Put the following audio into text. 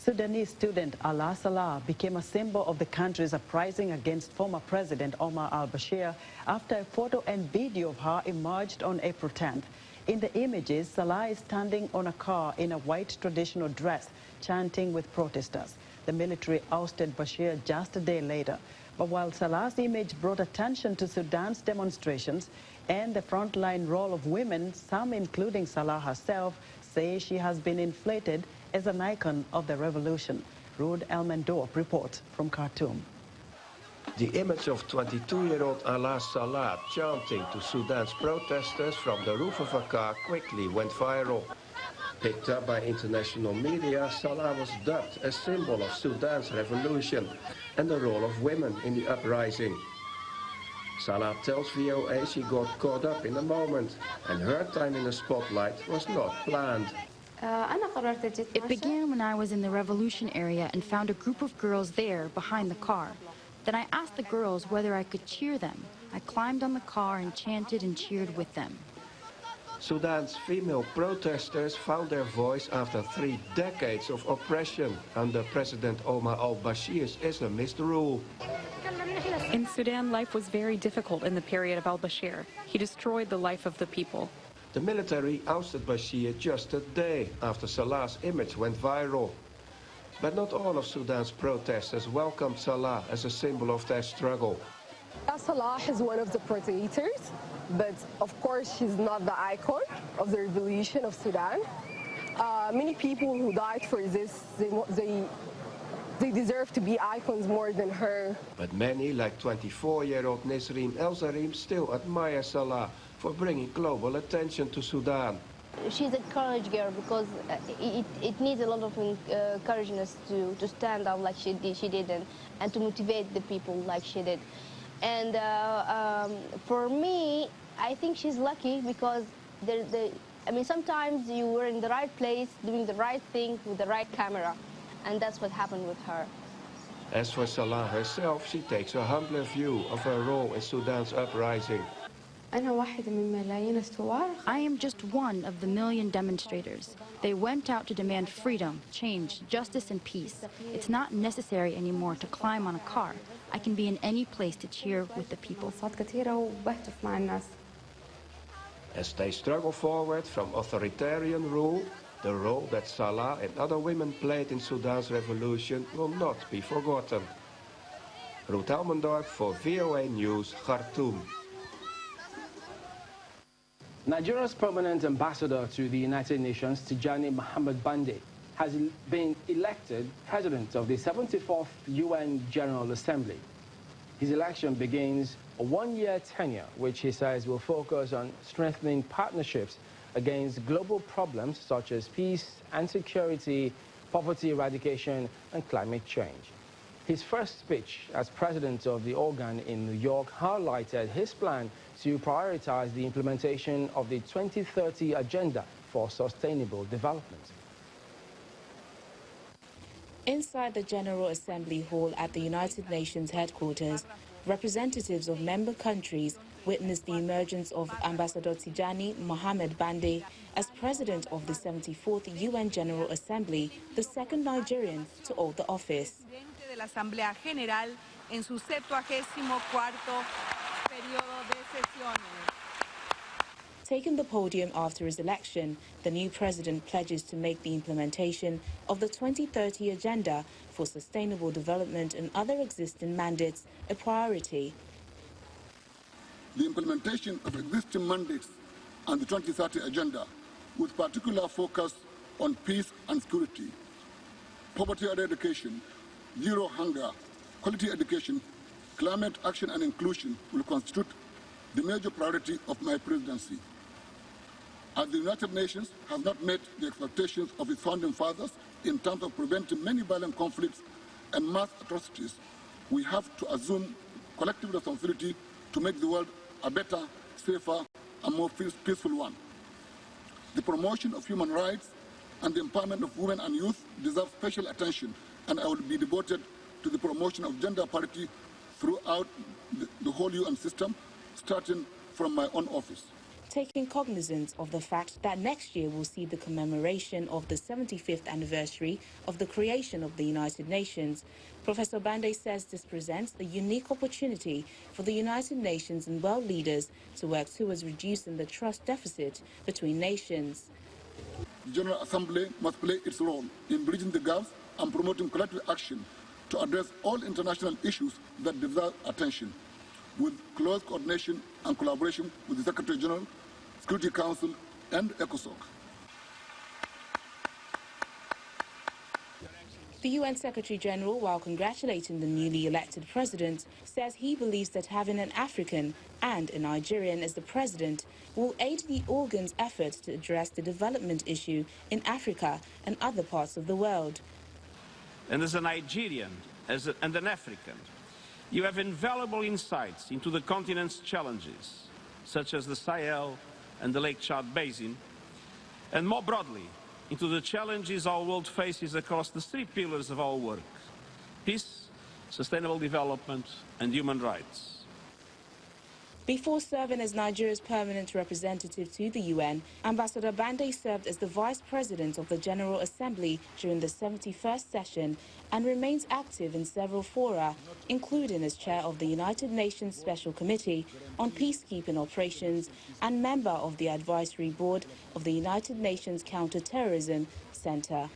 Sudanese student Alaa Salah became a symbol of the country's uprising against former President Omar al-Bashir after a photo and video of her emerged on April 10th. In the images, Salah is standing on a car in a white traditional dress, chanting with protesters. The military ousted Bashir just a day later. But while Salah's image brought attention to Sudan's demonstrations and the frontline role of women, some, including Salah herself, say she has been inflated as an icon of the revolution. Ruud Elmendorf reports from Khartoum. The image of 22-year-old Alaa Salah chanting to Sudan's protesters from the roof of a car quickly went viral. Picked up by international media, Salah was dubbed a symbol of Sudan's revolution and the role of women in the uprising. Salah tells VOA she got caught up in the moment, and her time in the spotlight was not planned. It began when I was in the revolution area and found a group of girls there behind the car. Then I asked the girls whether I could cheer them. I climbed on the car and chanted and cheered with them. Sudan's female protesters found their voice after 3 decades of oppression under President Omar al-Bashir's Islamist rule. In Sudan, life was very difficult in the period of al-Bashir. He destroyed the life of the people. The military ousted Bashir just a day after Salah's image went viral. But not all of Sudan's protesters welcomed Salah as a symbol of their struggle. Salah is one of the protators, but of course she's not the icon of the revolution of Sudan. Many people who died for this, they deserve to be icons more than her. But many, like 24-year-old Nisreen El-Zarim, still admire Salah for bringing global attention to Sudan. She's a courage girl because it needs a lot of encouragement to stand up like she did and to motivate the people like she did. And for me, I think she's lucky because I mean, sometimes you were in the right place, doing the right thing with the right camera, and that's what happened with her. As for Salah herself, she takes a humbler view of her role in Sudan's uprising. I am just one of the million demonstrators. They went out to demand freedom, change, justice, and peace. It's not necessary anymore to climb on a car. I can be in any place to cheer with the people. As they struggle forward from authoritarian rule, the role that Salah and other women played in Sudan's revolution will not be forgotten. Ruud Elmendorf for VOA News, Khartoum. Nigeria's permanent ambassador to the United Nations, Tijani Muhammad Bande, has been elected president of the 74th UN General Assembly. His election begins a one-year tenure, which he says will focus on strengthening partnerships against global problems such as peace and security, poverty eradication, and climate change. His first speech as president of the organ in New York highlighted his plan to prioritize the implementation of the 2030 Agenda for Sustainable Development. Inside the General Assembly Hall at the United Nations headquarters, representatives of member countries witnessed the emergence of Ambassador Tijani Muhammad Bande as president of the 74th UN General Assembly, the second Nigerian to hold the office. De la Asamblea General en su 74º periodo de sesiones. Taking the podium after his election, the new president pledges to make the implementation of the 2030 Agenda for Sustainable Development and other existing mandates a priority. The implementation of existing mandates and the 2030 Agenda, with particular focus on peace and security, poverty eradication, zero hunger, quality education, climate action and inclusion will constitute the major priority of my presidency. As the United Nations has not met the expectations of its founding fathers in terms of preventing many violent conflicts and mass atrocities, we have to assume collective responsibility to make the world a better, safer, and more peaceful one. The promotion of human rights and the empowerment of women and youth deserve special attention, and I will be devoted to the promotion of gender parity throughout the whole UN system, starting from my own office. taking cognizance of the fact that next year will see the commemoration of the 75th anniversary of the creation of the United Nations. Professor Bande says this presents a unique opportunity for the United Nations and world leaders to work towards reducing the trust deficit between nations. The General Assembly must play its role in bridging the gaps and promoting collective action to address all international issues that deserve attention, with close coordination and collaboration with the Secretary General, Security Council, and ECOSOC. The UN Secretary General, while congratulating the newly elected president, says he believes that having an African and a Nigerian as the president will aid the organ's efforts to address the development issue in Africa and other parts of the world. And as a Nigerian and an African, you have invaluable insights into the continent's challenges, such as the Sahel and the Lake Chad Basin, and more broadly, into the challenges our world faces across the three pillars of our work: peace, sustainable development, and human rights. Before serving as Nigeria's permanent representative to the UN, Ambassador Bande served as the Vice President of the General Assembly during the 71st session and remains active in several fora, including as chair of the United Nations Special Committee on Peacekeeping Operations and member of the Advisory Board of the United Nations Counter-Terrorism Center.